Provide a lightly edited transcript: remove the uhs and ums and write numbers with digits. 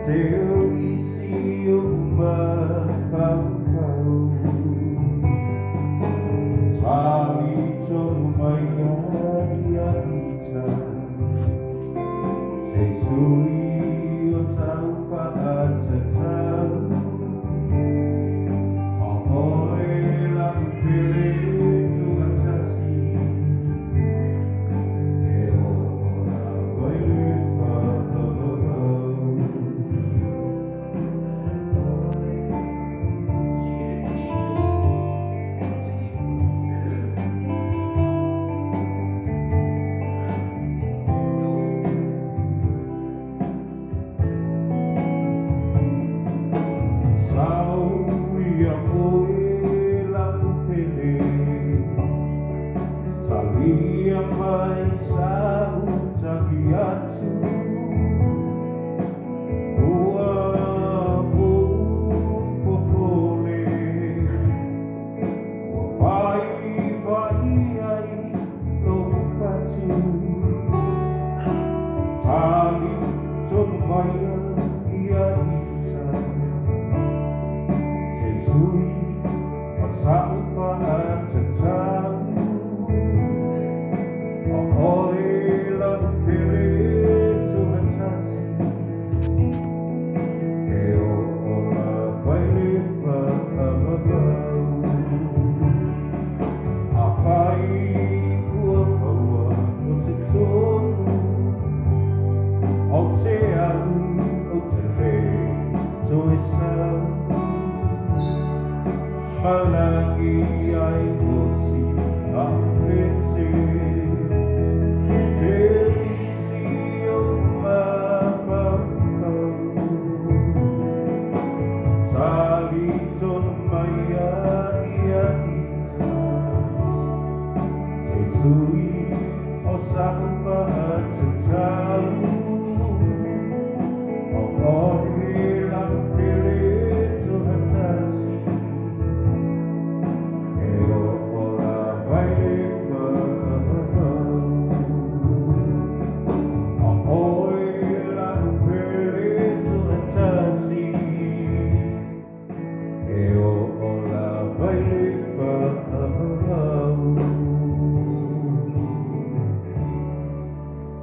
Teu isi umapau-pau Tali chomaya iarita Sesui o saupa atatau Ahoe la pele tu atasi E ora vaile whakawau Sauia koe lau pele Talia mai sau tagi atu Ua popole Ua vai ai lo fatu Tali tonu mai ia isa Sesui o saupa atatau Ahoe la pele tu atasi E ora vaile whakawau A whai kua kaua o se tonu O te au o te re Toe sau Haunagi ai